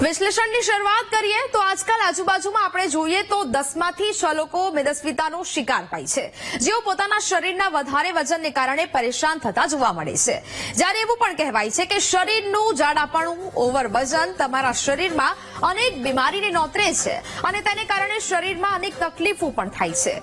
વિશ્લેષણની શરૂઆત કરીએ તો આજકાલ આજુબાજુમાં આપણે જોઈએ તો 10માંથી 6 લોકો મેદસ્વીતાનો શિકાર થાય છે, જેઓ પોતાના શરીરના વધારે વજનને કારણે પરેશાન થતા જોવા મળે છે। જ્યારે એવું પણ કહેવાય છે કે શરીરનું જાડાપણું, ઓવર વજન તમારા શરીરમાં અનેક બીમારીને નોતરે છે અને તેને કારણે શરીરમાં અનેક તકલીફો પણ થાય છે।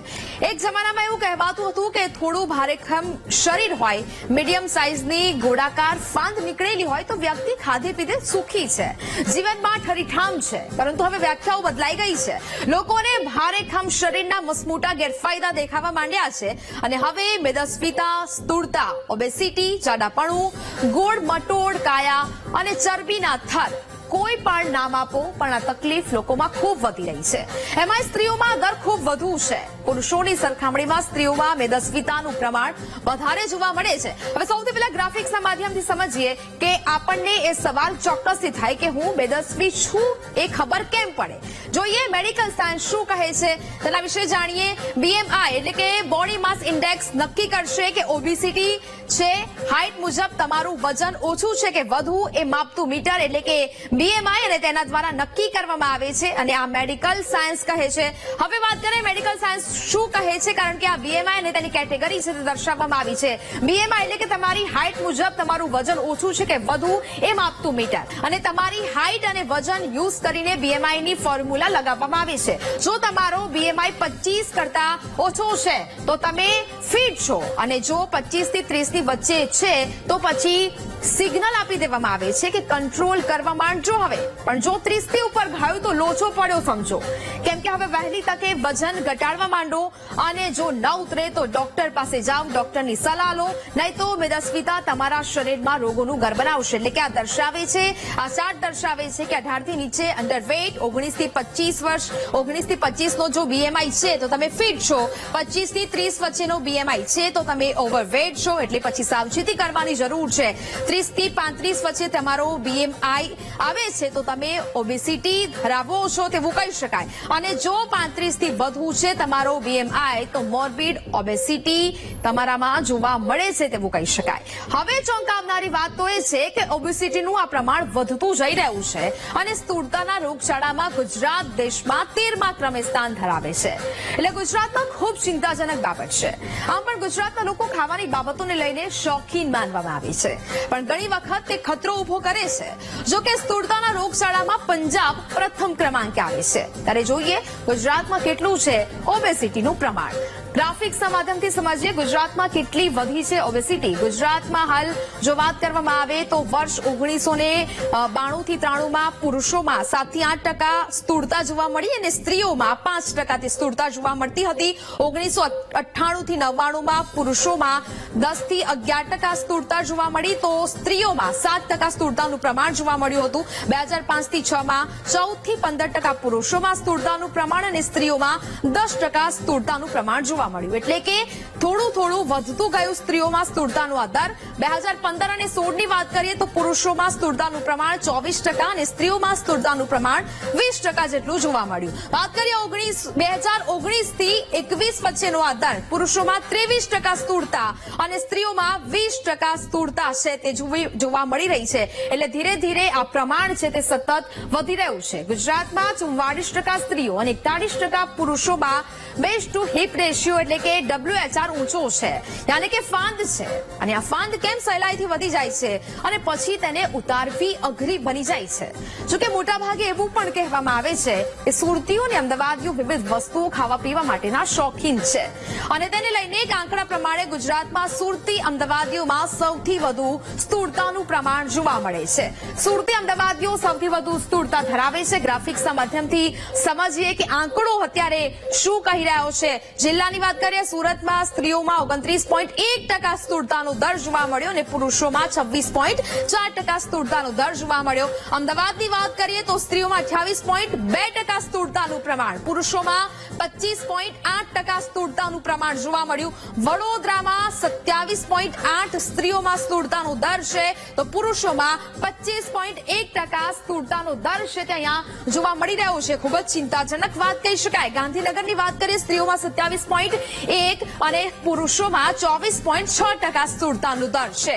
એક જમાનામાં એવું કહેવાતું હતું કે થોડું ભારેખમ શરીર હોય, મીડિયમ સાઇઝની ગોળાકાર ફાંદ નીકળેલી હોય તો વ્યક્તિ ખાધે પીધે સુખી છે, જીવનમાં ઠરીઠામ છે। પરંતુ હવે વ્યાખ્યાઓ બદલાઈ ગઈ છે। લોકોને ભારેખમ શરીરના મસમોટા ગેરફાયદા દેખાવા માંડ્યા છે અને હવે મેદસ્વીતા, સ્થૂળતા, ઓબેસિટી, જાડાપણું, ગોળ મટોળ કાયા અને ચરબીના થર, કોઈ પણ નામ આપો પણ આ તકલીફ લોકોમાં ખૂબ વધી રહી છે। એમાં સ્ત્રીઓમાં દર ખૂબ વધુ છે। પુરુષોની સરખામણીમાં સ્ત્રીઓમાં મેદસ્વીતાનું પ્રમાણ વધારે જોવા મળે છે। હવે સૌથી પહેલા ગ્રાફિક્સના માધ્યમથી સમજીએ કે આપણને એ સવાલ ચોક્કસથી થાય કે હું મેદસ્વી છું એ ખબર કેમ પડે। જોઈએ મેડિકલ સાયન્સ શું કહે છે તેના વિશે જાણીએ। BMI એટલે કે બોડી માસ ઇન્ડેક્સ નક્કી કરશે કે ઓબેસિટી છે, હાઇટ મુજબ તમારું વજન ઓછું છે કે વધુ એ માપતું મીટર એટલે કે BMI અને તેના દ્વારા નક્કી કરવામાં આવે છે અને આ મેડિકલ સાયન્સ કહે છે। હવે વાત કરીએ મેડિકલ સાયન્સ શું કહે છે, કારણ કે આ BMI અને તેની કેટેગરી છે તે દર્શાવવામાં આવી છે। BMI એટલે કે તમારી હાઇટ મુજબ તમારું વજન ઓછું છે કે વધુ એ માપતું મીટર અને તમારી હાઇટ અને વજન યુઝ કરીને BMI ની ફોર્મ્યુલા લગાવવામાં આવે છે। જો તમારો BMI 25 કરતા ઓછો છે તો તમે ફિટ છો અને જો 25 થી 30 ની વચ્ચે છે તો પછી સિગ્નલ આપી દેવામાં આવે છે કે કંટ્રોલ કરવા માંડજો હવે। પણ જો 30 થી ઉપર ગયું તો લોચો પડ્યો સમજો, કેમ કે હવે વહેલી તકે વજન ઘટાડવા માંડો અને જો ન ઉતરે તો ડોક્ટર પાસે જાઓ, ડોક્ટરની સલાહ લો, નહીં તો મેદસ્વીતા તમારા શરીરમાં રોગોનું ઘર બનાવશે। એટલે કે આ દર્શાવે છે, આ ચાર્ટ દર્શાવે છે કે 18 થી નીચે અંડરવેટ, 19 થી 25 વર્ષ, 19 થી 25 નો જો BMI છે તો તમે ફિટ છો, 25 થી 30 વચ્ચેનો BMI છે તો તમે ઓવરવેટ છો, એટલે પછી સાવચેતી કરવાની જરૂર છે। 30 થી 35 વચ્ચે તમારો BMI આવે છે તો તમે ઓબેસિટી ધરાવો છો તેવું કહી શકાય અને જો 35 થી વધુ છે તમારો BMI તો મોર્બિડ ઓબેસિટી તમારામાં જોવા મળે છે તેવું કહી શકાય। હવે ચોંકાવનારી વાત તો એ છે કે ઓબેસિટીનું આ પ્રમાણ વધતું જઈ રહ્યું છે અને સ્થૂળતાના રોગચાળામાં ગુજરાત દેશમાં 13મા ક્રમે સ્થાન ધરાવે છે। એટલે ગુજરાતમાં ખૂબ ચિંતાજનક બાબત છે। આમ પણ ગુજરાતના લોકો ખાવાની બાબતોને લઈને શોખીન માનવામાં આવે છે, પણ ઘણી વખત તે ખતરો ઉભો કરે છે। જો કે સ્થૂળતાના રોગચાળામાં પંજાબ પ્રથમ ક્રમાંકે આવે છે, ત્યારે જોઈએ ગુજરાતમાં કેટલું છે ઓબેસિટીનું પ્રમાણ। ગ્રાફિક્સના માધ્યમથી સમજીએ ગુજરાતમાં કેટલી વધી છે ઓબેસિટી। ગુજરાતમાં હાલ જો વાત કરવામાં આવે તો વર્ષ 1992 થી 93માં પુરુષોમાં 7 થી 8% સ્થૂળતા જોવા મળી અને સ્ત્રીઓમાં 5% સ્થૂળતા જોવા મળતી હતી। 1998 થી 99માં પુરુષોમાં 10 થી 11% સ્થૂળતા જોવા મળી તો સ્ત્રીઓમાં 7% સ્થૂળતાનું પ્રમાણ જોવા મળ્યું હતું। 2005 થી 6માં 14 થી 15% પુરુષોમાં સ્થૂળતાનું પ્રમાણ અને સ્ત્રીઓમાં 10% સ્થૂળતાનું પ્રમાણ જોવા મળ્યું। એટલે કે થોડું વધતું ગયું સ્ત્રીઓમાં સ્થૂળતાનો આ દર। 2015 અને 16 ની વાત કરીએ તો પુરુષોમાં સ્થૂળતાનું પ્રમાણ 24% અને સ્ત્રીઓમાં સ્થૂળતાનું પ્રમાણ 20% જેટલું જોવા મળ્યું। વાત કરીએ 2019 થી 21 વચ્ચેનો આ દર, પુરુષોમાં 23% સ્થૂળતા અને સ્ત્રીઓમાં 20% સ્થૂળતા છે તે જોવા મળી રહી છે। એટલે ધીરે ધીરે આ પ્રમાણ છે તે સતત વધી રહ્યું છે। ગુજરાતમાં 44% સ્ત્રીઓ અને 41% પુરુષોમાં વેસ્ટ ટુ હિપ રેશિયો એટલે કે WHR ઊંચો છે, યાની કે ફાંદ છે અને આ ફાંદ કેમ સહેલાઈથી વધી જાય છે અને પછી તેને ઉતારવી અઘરી બની જાય છે। જોકે મોટાભાગે એવું પણ કહેવામાં આવે છે કે સુરતીઓ અને અમદાવાદીઓ વિવિધ વસ્તુઓ ખાવા પીવા માટેના શોખીન છે અને તેને લઈને એક આંકડા પ્રમાણે ગુજરાતમાં સુરતી અમદાવાદીઓમાં સૌથી વધુ સ્થૂળતાનું પ્રમાણ જોવા મળે છે। સુરતી અમદાવાદીઓ સૌથી વધુ સ્થૂળતા ધરાવે છે। ગ્રાફિક્સના માધ્યમથી સમજીએ કે આંકડો અત્યારે શું કહી રહ્યો છે। જિલ્લાની વાત કરીએ, સુરતમાં સ્ત્રીઓમાં 29.1% સ્થૂળતાનો દર જોવા મળ્યો અને પુરુષોમાં 26.4% સ્થૂળતાનો દર જોવા મળ્યો। અમદાવાદની વાત કરીએ તો સ્ત્રીઓમાં 28.2% સ્થૂળતાનું પ્રમાણ, પુરુષોમાં 25.8% સ્થૂળતાનું પ્રમાણ જોવા મળ્યું। વડોદરામાં 27.8% સ્ત્રીઓમાં સ્થૂળતાનો દર છે તો પુરુષોમાં 25.1% સ્થૂળતાનો દર છે તે અહીંયા જોવા મળી રહ્યો છે। ખૂબ જ ચિંતાજનક વાત કહી શકાય। ગાંધીનગરની વાત કરીએ, સ્ત્રીઓમાં 27.8% 23.1 અને પુરુષોમાં 24.6% સ્થૂળતાનું દર છે.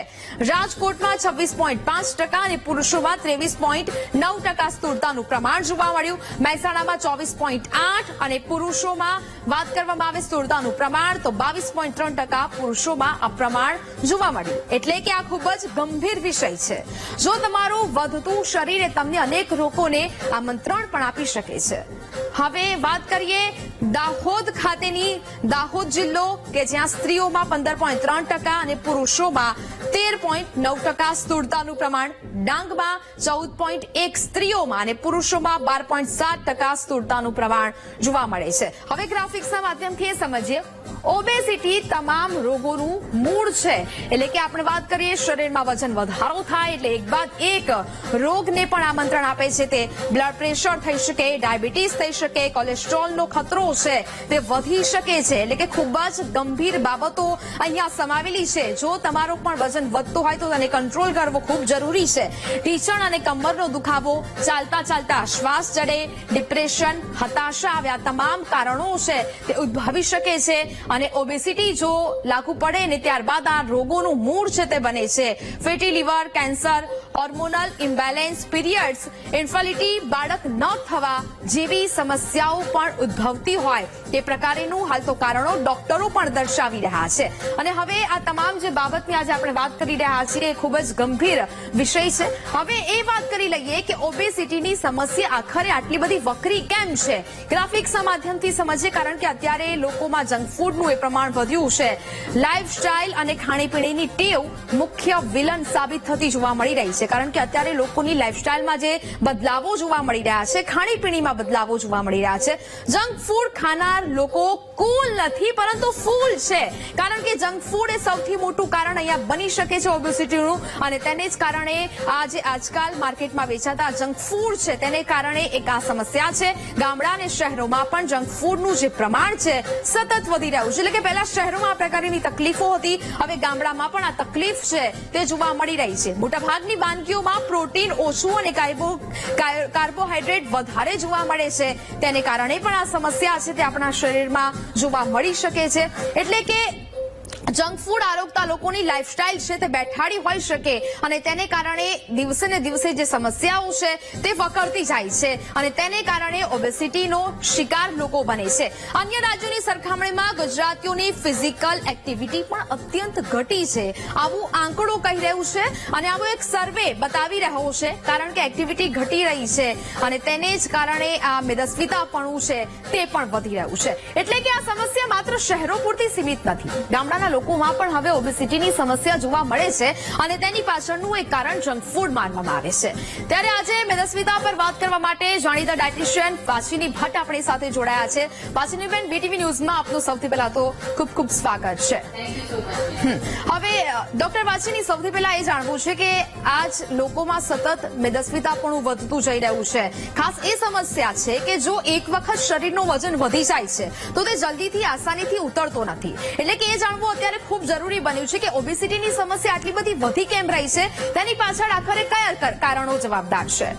રાજકોટમાં 26.5% અને પુરુષોમાં 23.9% સ્થૂળતાનું પ્રમાણ જોવા મળ્યું. મહેસાણામાં 24.8 અને પુરુષોમાં વાત કરવામાં આવે સ્થૂળતાનું પ્રમાણ તો 22.3% પુરુષોમાં આ પ્રમાણ જોવા મળ્યું. એટલે કે આ ખૂબ જ ગંભીર વિષય છે. જો તમારું વધતું શરીર એ તમને અનેક રોગોને આમંત્રણ પણ આપી શકે છે. હવે વાત કરીએ દાહોદ ખાતેની. દાહોદ જિલ્લો કે જ્યાં સ્ત્રીઓમાં 15.3% અને પુરુષોમાં 13.9% સ્થૂળતાનું પ્રમાણ. ડાંગમાં 14.1 સ્ત્રીઓમાં અને પુરુષોમાં 12.7% સ્થૂળતાનું પ્રમાણ જોવા મળે છે. હવે ગ્રાફિક્સના માધ્યમથી સમજીએ ઓબેસિટી તમામ રોગોનું મૂળ છે. એટલે કે આપણે વાત કરીએ શરીરમાં વજન વધારો થાય એટલે એક બાદ એક રોગને પણ આમંત્રણ આપે છે. તે બ્લડ પ્રેશર થઈ શકે, ડાયાબિટીસ થઈ શકે, કોલેસ્ટ્રોલનો ખતરો છે તે વધી શકે છે. એટલે કે ખૂબ જ ગંભીર બાબતો અહીંયા સમાવેલી છે. જો તમારો પણ વજન વધતું હોય તો તેને કંટ્રોલ કરવો ખૂબ જરૂરી છે. ઢીંચણ અને કમરનો દુખાવો, ચાલતા ચાલતા શ્વાસ ચડે, ડિપ્રેશન, હતાશા આવ્યા તમામ કારણો છે તે ઉદ્ભવી શકે છે. અને ઓબેસિટી જો લાગુ પડે ને ત્યારબાદ આ રોગોનું મૂળ છે તે બને છે. Fatty liver, cancer, hormonal imbalance, periods, infertility, બાળક ન થવા જેવી સમસ્યાઓ પણ ઉદ્ભવતી હોય તે પ્રકારેનું હાલ તો કારણો ડોક્ટરો પણ દર્શાવી રહ્યા છે. અને હવે આ તમામ જે બાબતની આજે આપણે વાત કરી રહ્યા છીએ એ ખૂબ જ ગંભીર વિષય છે. હવે એ વાત કરી લઈએ કે ઓબેસિટીની સમસ્યા આખરે આટલી બધી વકરી કેમ છે. ગ્રાફિક્સના માધ્યમથી સમજીએ. કારણ કે અત્યારે લોકોમાં જંક ફૂડનું એ પ્રમાણ વધ્યું છે. લાઇફસ્ટાઇલ અને ખાણીપીણીની ટેવ મુખ્ય વિલન સાબિત થતી જોવા મળી રહી છે. કારણ કે અત્યારે લોકોની લાઇફસ્ટાઇલમાં જે બદલાવો જોવા મળી રહ્યા છે, ખાણીપીણીમાં બદલાવો જોવા મળી રહ્યા છે. જંક ફૂડ ખાનાર લોકો કુલ નથી પરંતુ ફૂલ છે. કારણ કે જંક ફૂડ એ સૌથી મોટું કારણ અહીંયા બની શકે છે ઓબેસિટીનું. અને તેને જ કારણે આ જે આજકાલ માર્કેટમાં વેચાતા જંક ફૂડ છે તેને કારણે એક આ સમસ્યા છે. ગામડા અને શહેરોમાં પણ જંક ફૂડનું જે પ્રમાણ છે સતત વધી રહ્યું છે. એટલે કે પહેલા શહેરોમાં આ પ્રકારની તકલીફો હતી, હવે ગામડામાં પણ આ તકલીફ છે તે જોવા મળી રહી છે. મોટાભાગની વાનગીઓમાં પ્રોટીન ઓછું અને કાર્બોહાઈડ્રેટ વધારે જોવા મળે છે. તેને કારણે પણ આ સમસ્યા છે તે આપણા શરીરમાં જોવા મળી શકે છે. એટલે કે જંક ફૂડ આરોગતા લોકોની લાઇફસ્ટાઇલ છે તે બેઠાડી હોઈ શકે અને તેને કારણે દિવસે ને દિવસે જે સમસ્યાઓ છે તે વકરતી જાય છે અને તેને કારણે ઓબેસિટીનો શિકાર લોકો બને છે. અન્ય રાજ્યોની સરખામણીમાં ગુજરાતીઓની ફિઝિકલ એક્ટિવિટી પણ અત્યંત ઘટી છે આવું આંકડો કહી રહ્યું છે. અને આવો એક સર્વે બતાવી રહ્યો છે. કારણ કે એક્ટિવિટી ઘટી રહી છે અને તેને જ કારણે આ મેદસ્વીતાપણું છે તે પણ વધી રહ્યું છે. એટલે કે આ સમસ્યા માત્ર શહેરો પૂરતી સીમિત નથી. ગામડાના લોકોમાં પણ હવે ઓબેસિટીની સમસ્યા જોવા મળે છે અને તેની પાછળનું એક કારણ જંક ફૂડ માનવામાં આવે છે. ત્યારે આજે મેદસ્વીતા પર વાત કરવા માટે જાણીતા ડાયટિશિયન વાચિની ભટ્ટ આપણી સાથે જોડાયા છે. વાચિનીબેન, વીટીવી ન્યૂઝમાં આપનું સૌથી પહેલા તો ખૂબ ખૂબ સ્વાગત છે. હવે ડોક્ટર વાચિની, સૌથી પહેલા એ જાણવું છે કે આજ લોકોમાં સતત મેદસ્વીતાપણું વધતું જઈ રહ્યું છે. ખાસ એ સમસ્યા છે કે જો એક વખત શરીરનું વજન વધી જાય છે તો તે જલ્દીથી આસાનીથી ઉતરતો નથી. એટલે કે એ જાણવું અત્યારે ખૂબ જરૂરી બન્યું છે કે ઓબેસિટીની સમસ્યા આટલી બધી વધી કેમ રહી છે, તેની પાછળ આખરે કયા કારણો જવાબદાર છે.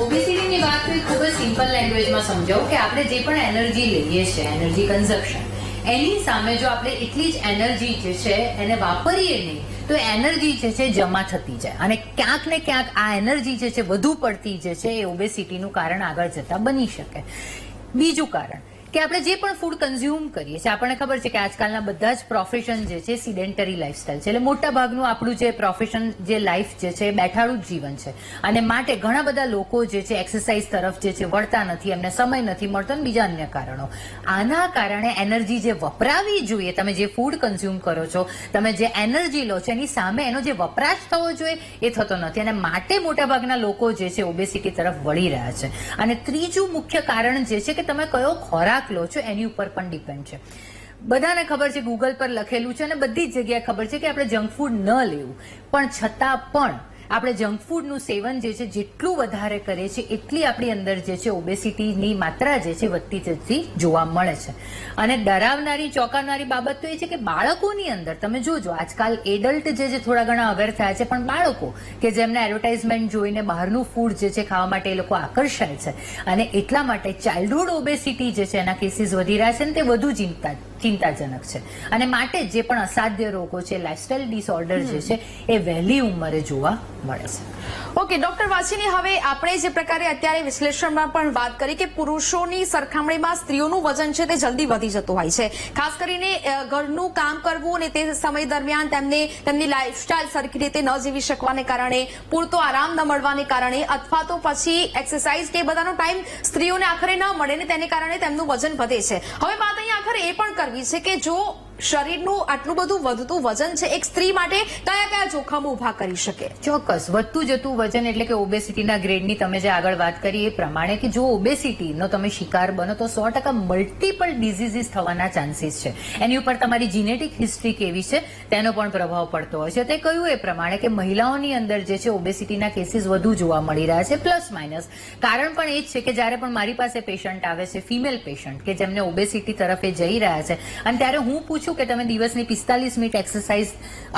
ઓબેસિટીની વાત ખૂબ જ સિમ્પલ લેંગ્વેજમાં સમજાવું કે આપણે જે પણ એનર્જી લઈએ છીએ, એનર્જી કન્ઝપ્શન, એની સામે જો આપણે એટલી જ એનર્જી જે છે એને વાપરીએ નહીં તો એનર્જી જે છે જમા થતી જાય અને ક્યાંક ને ક્યાંક આ એનર્જી જે છે વધુ પડતી જે છે એ ઓબેસિટીનું કારણ આગળ જતા બની શકે. બીજું કારણ કે આપણે જે પણ ફૂડ કન્ઝ્યુમ કરીએ છીએ, આપણને ખબર છે કે આજકાલના બધા જ પ્રોફેશન જે છે સિડેન્ટરી લાઈફસ્ટાઈલ છે. એટલે મોટા ભાગનું આપણું જે પ્રોફેશન જે લાઈફ જે છે બેઠાડું જ જીવન છે અને માટે ઘણા બધા લોકો જે છે એક્સરસાઇઝ તરફ જે છે વળતા નથી, એમને સમય નથી મળતો અને બીજા અન્ય કારણો. આના કારણે એનર્જી જે વપરાવી જોઈએ, તમે જે ફૂડ કન્ઝ્યુમ કરો છો, તમે જે એનર્જી લો છો એની સામે એનો જે વપરાશ થવો જોઈએ એ થતો નથી અને માટે મોટાભાગના લોકો જે છે ઓબેસિટી તરફ વળી રહ્યા છે. અને ત્રીજું મુખ્ય કારણ જે છે કે તમે કયો ખોરાક લો છો એની ઉપર પણ ડિપેન્ડ છે. બધાને ખબર છે, ગૂગલ પર લખેલું છે અને બધી જ જગ્યાએ ખબર છે કે આપણે જંક ફૂડ ન લેવું, પણ છતાં પણ આપણે જંક ફૂડનું સેવન જે છે જેટલું વધારે કરીએ છીએ એટલી આપણી અંદર જે છે ઓબેસિટીની માત્રા જે છે વધતી જતી જોવા મળે છે. અને ડરાવનારી ચોંકાવનારી બાબત તો એ છે કે બાળકોની અંદર તમે જોજો, આજકાલ એડલ્ટ જે છે થોડા ઘણા અવેર થયા છે, પણ બાળકો કે જેમને એડવર્ટાઇઝમેન્ટ જોઈને બહારનું ફૂડ જે છે ખાવા માટે એ લોકો આકર્ષાય છે અને એટલા માટે ચાઇલ્ડહુડ ઓબેસિટી જે છે એના કેસીસ વધી રહ્યા છે અને તે વધુ ચિંતાજનક છે. અને માટે જે પણ અસાધ્ય રોગો છે, લાઇફસ્ટાઇલ ડિસઓર્ડર જે છે એ વહેલી ઉંમરે જોવા મળે છે. ઓકે ડોક્ટર વાસીની, હવે આપણે જે પ્રકારે અત્યારે વિશ્લેષણમાં પણ વાત કરી કે પુરુષોની સરખામણીમાં સ્ત્રીઓનું વજન છે તે જલ્દી વધી જતું હોય છે. ખાસ કરીને ઘરનું કામ કરવું અને તે સમય દરમિયાન તેમની લાઇફસ્ટાઇલ સરખી રીતે ન જીવી શકવાને કારણે, પૂરતો આરામ ન મળવાને કારણે, અથવા તો પછી એક્સરસાઇઝ કે બધાનો ટાઈમ સ્ત્રીઓને આખરે ન મળે ને તેને કારણે તેમનું વજન વધે છે. હવે વાત અહીંયા આખરે એ પણ કરવી છે કે જો શરીરનું આટલું બધું વધતું વજન છે, એક સ્ત્રી માટે કયા કયા જોખમો ઉભા કરી શકે? ચોક્કસ, વધતું જતું વજન એટલે કે ઓબેસિટીના ગ્રેડની તમે જે આગળ વાત કરી એ પ્રમાણે કે જો ઓબેસિટીનો તમે શિકાર બનો તો 100% મલ્ટિપલ ડિઝીઝીસ થવાના ચાન્સીસ છે. એની ઉપર તમારી જીનેટિક હિસ્ટ્રી કેવી છે તેનો પણ પ્રભાવ પડતો હોય છે. તે કહ્યું એ પ્રમાણે કે મહિલાઓની અંદર જે છે ઓબેસિટીના કેસીસ વધુ જોવા મળી રહ્યા છે, પ્લસ માઇનસ. કારણ પણ એ જ છે કે જ્યારે પણ મારી પાસે પેશન્ટ આવે છે, ફિમેલ પેશન્ટ કે જેમને ઓબેસિટી તરફ એ જઈ રહ્યા છે, અને ત્યારે હું પૂછું કે તમે દિવસની 45 મિનિટ એક્સરસાઇઝ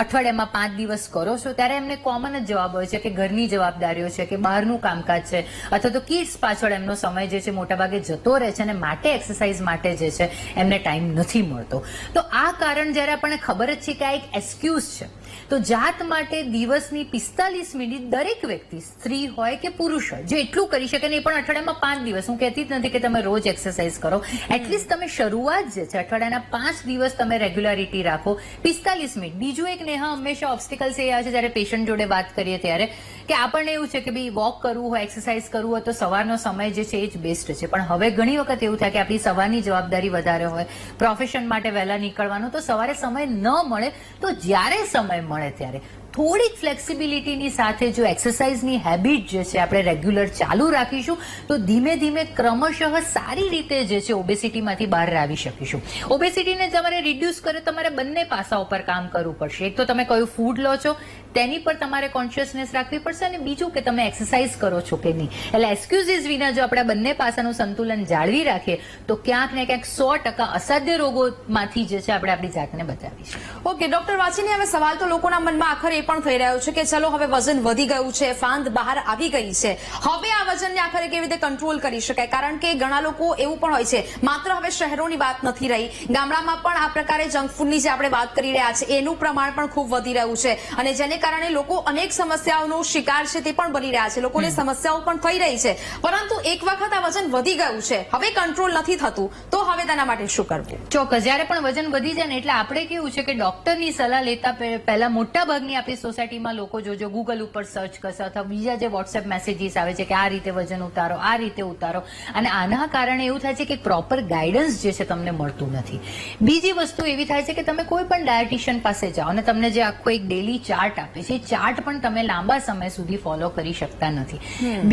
અઠવાડિયામાં 5 દિવસ કરો છો, ત્યારે એમને કોમન જ જવાબ હોય છે કે ઘરની જવાબદારીઓ છે, કે બહારનું કામકાજ છે, અથવા તો કિડ્સ પાછળ એમનો સમય જે છે મોટાભાગે જતો રહે છે, અને માટે એક્સરસાઇઝ માટે જે છે એમને ટાઈમ નથી મળતો. તો આ કારણ જ્યારે આપણને ખબર જ છે કે આ એક એક્સક્યુઝ છે, તો જાત માટે દિવસની 45 મિનિટ દરેક વ્યક્તિ, સ્ત્રી હોય કે પુરુષ હોય, જે એટલું કરી શકે ને એ પણ અઠવાડિયામાં 5 દિવસ. હું કહેતી જ નથી કે તમે રોજ એક્સરસાઇઝ કરો, એટલીસ્ટ તમે શરૂઆત જે છે અઠવાડિયાના 5 દિવસ તમે રેગ્યુલારિટી રાખો, 45 મિનિટ. બીજું એક નેહા, હંમેશા ઓબ્સ્ટિકલ્સ એ આવે છે જ્યારે પેશન્ટ જોડે વાત કરીએ ત્યારે કે આપણને એવું છે કે ભાઈ વોક કરવું હોય, એક્સરસાઇઝ કરવું હોય તો સવારનો સમય જે છે એ જ બેસ્ટ છે. પણ હવે ઘણી વખત એવું થાય કે આપણી સવારની જવાબદારી વધારે હોય, પ્રોફેશન માટે વહેલા નીકળવાનું, તો સવારે સમય ન મળે. તો જ્યારે સમય મળે ત્યારે થોડીક ફ્લેક્સિબિલિટીની સાથે જો એક્સરસાઇઝની હેબિટ જે છે આપણે રેગ્યુલર ચાલુ રાખીશું તો ધીમે ધીમે ક્રમશઃ સારી રીતે જે છે ઓબેસિટીમાંથી બહાર આવી શકીશું. ઓબેસિટીને તમારે રિડ્યુસ કરે તમારે બંને પાસા ઉપર કામ કરવું પડશે. એક તો તમે કયું ફૂડ લો છો તેની પર તમારે કોન્શિયસનેસ રાખવી પડશે, અને બીજું કે તમે એક્સરસાઇઝ કરો છો કે નહીં. એટલે એક્સક્યુઝીસ વિના જો આપણે બંને પાસાનું સંતુલન જાળવી રાખીએ તો ક્યાંક ને ક્યાંક 100% અસાધ્ય રોગોમાંથી જે છે આપણે આપણી જાતને બચાવીશું. ઓકે ડોક્ટર વાસીની, હવે સવાલ તો લોકોના મનમાં આખરે પણ થઈ રહ્યો છે કે ચલો હવે વજન વધી ગયું છે, ફાંદ બહાર આવી ગઈ છે, હવે આ વજનને આખરે કેવી રીતે કંટ્રોલ કરી શકાય? કારણ કે ઘણા લોકો એવું પણ હોય છે, માત્ર હવે શહેરોની વાત નથી રહી, ગામડામાં પણ આ પ્રકારે જંક ફૂડની જે આપણે વાત કરી રહ્યા છે એનું પ્રમાણ પણ ખૂબ વધી રહ્યું છે, અને જેને કારણે લોકો અનેક સમસ્યાઓનો શિકાર છે તે પણ બની રહ્યા છે, લોકોને સમસ્યાઓ પણ થઈ રહી છે. પરંતુ એક વખત આ વજન વધી ગયું છે, હવે કંટ્રોલ નથી થતું, તો હવે તેના માટે શું કરવું? ચોક્કસ, જ્યારે પણ વજન વધી જાય ને એટલે આપણે કેવું છે કે ડોક્ટરની સલાહ લેતા પહેલા મોટા ભાગની આપણી સોસાયટીમાં લોકો જોજો ગૂગલ ઉપર સર્ચ કરશે, અથવા બીજા જે વોટ્સએપ મેસેજીસ આવે છે કે આ રીતે વજન ઉતારો, આ રીતે ઉતારો, અને આના કારણે એવું થાય છે કે પ્રોપર ગાઈડન્સ જે છે તમને મળતું નથી. બીજી વસ્તુ એવી થાય છે કે તમે કોઈ પણ ડાયટિશિયન પાસે જાઓ અને તમને જે આખો એક ડેલી ચાર્ટ આપે છે, એ ચાર્ટ પણ તમે લાંબા સમય સુધી ફોલો કરી શકતા નથી.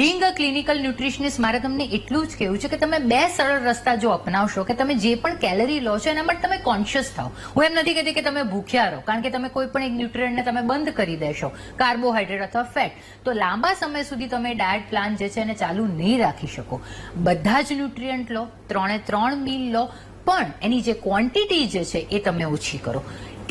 બિંગ અ ક્લિનિકલ ન્યુટ્રિશનિસ્ટ, મારે તમને એટલું જ કહેવું છે કે તમે 2 સરળ રસ્તા જો અપનાવશો કે તમે જે પણ કેલરી લો છો એના માટે તમે કોન્શિયસ થાઓ. હું એમ નથી કહેતી કે તમે ભૂખ્યા રહો, કારણ કે તમે કોઈ પણ એક ન્યુટ્રિયન્ટને તમે બંધ કરી દેશો, કાર્બોહાઈડ્રેટ અથવા ફેટ, તો લાંબા સમય સુધી તમે ડાયટ પ્લાન જે છે એને ચાલુ નહીં રાખી શકો. બધા જ ન્યુટ્રિયન્ટ લો, 3 મીલ લો, પણ એની જે ક્વોન્ટિટી જે છે એ તમે ઓછી કરો.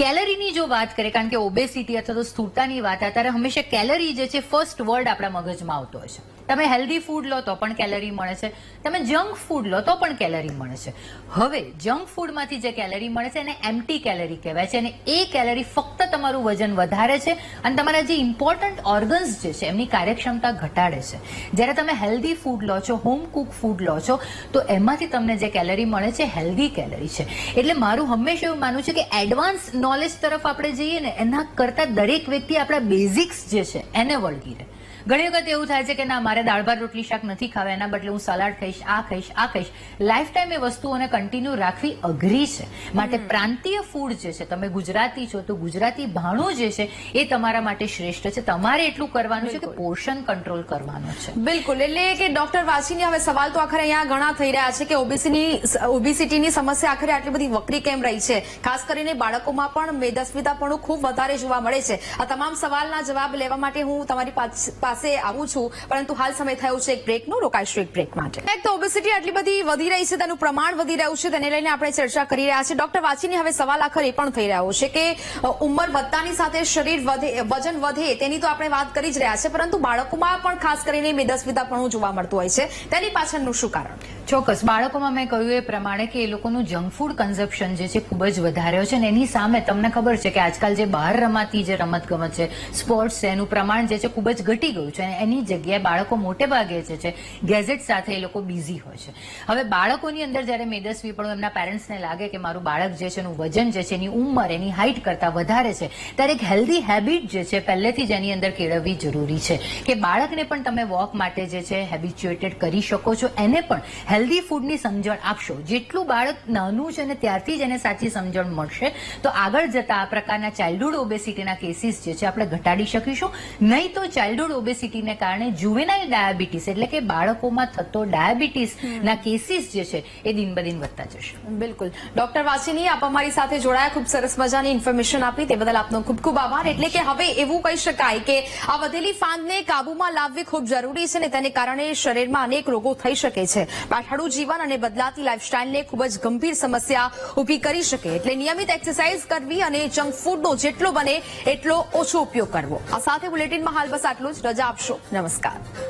કેલરીની જો વાત કરીએ, કારણ કે ઓબેસિટી અથવા તો સ્થૂળતાની વાત આવે ત્યારે હંમેશા કેલરી જે છે ફર્સ્ટ વર્ડ આપણા મગજમાં આવતો હોય છે. તમે હેલ્ધી ફૂડ લો તો પણ કેલરી મળે છે, તમે જંક ફૂડ લો તો પણ કેલરી મળે છે. હવે જંક ફૂડમાંથી જે કેલરી મળે છે એને એમ્પ્ટી કેલરી કહેવાય છે, અને એ કેલરી ફક્ત તમારું વજન વધારે છે અને તમારા જે ઇમ્પોર્ટન્ટ ઓર્ગન્સ જે છે એમની કાર્યક્ષમતા ઘટાડે છે. જ્યારે તમે હેલ્ધી ફૂડ લો છો, હોમ કુક ફૂડ લો છો, તો એમાંથી તમને જે કેલરી મળે છે હેલ્ધી કેલરી છે. એટલે મારું હંમેશા એવું માનવું છે કે એડવાન્સ નોલેજ તરફ આપણે જઈએ ને એના કરતા દરેક વ્યક્તિ આપણા બેઝિક્સ જે છે એને વળગી રહે. ઘણી વખત એવું થાય છે કે ના, મારે દાળ ભાત રોટલી શાક નથી ખાવા, એના બદલે હું સલાડ ખાઈશ, આ ખાઈશ, આ ખાઈશ. લાઈફ ટાઈમ એ વસ્તુઓને કન્ટિન્યુ રાખવી અઘરી છે. માટે પ્રાંતીય ફૂડ જે છે, તમે ગુજરાતી છો તો ગુજરાતી ભાણું જે છે એ તમારા માટે શ્રેષ્ઠ છે. તમારે એટલું કરવાનું છે કે પોષણ કંટ્રોલ કરવાનું છે. બિલકુલ. એટલે કે ડોક્ટર વાસીની, હવે સવાલ તો આખરે અહીંયા ઘણા થઈ રહ્યા છે કે ઓબેસિટીની સમસ્યા આખરે આટલી બધી વકરી કેમ રહી છે? ખાસ કરીને બાળકોમાં પણ મેદસ્વીતાપણું ખૂબ વધારે જોવા મળે છે. આ તમામ સવાલના જવાબ લેવા માટે હું તમારી પાસે પાસે આવું છું, પરંતુ હાલ સમય થયો છે એક બ્રેકનો. રોકાઈશું એક બ્રેક માટે. એક તો ઓબેસિટી આટલી બધી વધી રહી છે, તેનું પ્રમાણ વધી રહ્યું છે, તેને લઈને આપણે ચર્ચા કરી રહ્યા છીએ. ડોક્ટર વાચીની હવે સવાલ આખર એ પણ થઈ રહ્યો છે કે ઉંમર વધતાની સાથે શરીર વધે, વજન વધે, તેની તો આપણે વાત કરી જ રહ્યા છે, પરંતુ બાળકોમાં પણ ખાસ કરીને મેદસ્વીતાપણું જોવા મળતું હોય છે. તેની પાછળનું શું કારણ? ચોક્કસ. બાળકોમાં મેં કહ્યું એ પ્રમાણે કે એ લોકોનું જંક ફૂડ કન્ઝપ્શન જે છે ખૂબ જ વધારે છે, અને એની સામે તમને ખબર છે કે આજકાલ જે બહાર રમાતી જે રમતગમત છે, સ્પોર્ટ્સ છે, એનું પ્રમાણ જે છે ખૂબ જ ઘટી ગયું છે, અને એની જગ્યાએ બાળકો મોટે ભાગે જે છે ગેજેટ સાથે એ લોકો બિઝી હોય છે. હવે બાળકોની અંદર જ્યારે મેદસ્વીપણું એમના પેરેન્ટ્સને લાગે કે મારું બાળક જે છે એનું વજન જે છે, એની ઉંમર, એની હાઇટ કરતાં વધારે છે, ત્યારે એક હેલ્ધી હેબિટ જે છે પહેલેથી જ એની અંદર કેળવવી જરૂરી છે કે બાળકને પણ તમે વોક માટે જે છે હેબિચ્યુએટેડ કરી શકો છો, એને પણ હેલ્ધી ફૂડની સમજણ આપશો. જેટલું બાળક નાનું છે ને ત્યારથી જ એને સાચી સમજણ મળશે તો આગળ જતા આ પ્રકારના ચાઇલ્ડહુડ ઓબેસિટીના કેસીસ જે છે આપણે ઘટાડી શકીશું. નહીં તો ચાઇલ્ડહુડ ઓબેસિટીને કારણે જુવેનાઇલ ડાયાબિટીસ એટલે કે બાળકોમાં થતો ડાયાબિટીસના કેસીસ જે છે એ દિન બદિન વધતા જશે. બિલકુલ. ડોક્ટર વાચીની, આપ અમારી સાથે જોડાયા, ખૂબ સરસ મજાની ઇન્ફોર્મેશન આપી, તે બદલ આપનો ખૂબ ખૂબ આભાર. એટલે કે હવે એવું કહી શકાય કે આ વધેલી ફાંદને કાબુમાં લાવવી ખૂબ જરૂરી છે, અને તેને કારણે શરીરમાં અનેક રોગો થઈ શકે છે. પાછાડું જીવન અને બદલાતી લાઇફસ્ટાઇલને ખૂબ જ ગંભીર સમસ્યા ઊભી કરી શકે. એટલે નિયમિત એક્સરસાઇઝ કરવી અને જંક ફૂડનો જેટલો બને એટલો ઓછો ઉપયોગ કરવો. આ સાથે બુલેટિનમાં હાલ બસ આટલું જ. રજા આપશો. નમસ્કાર.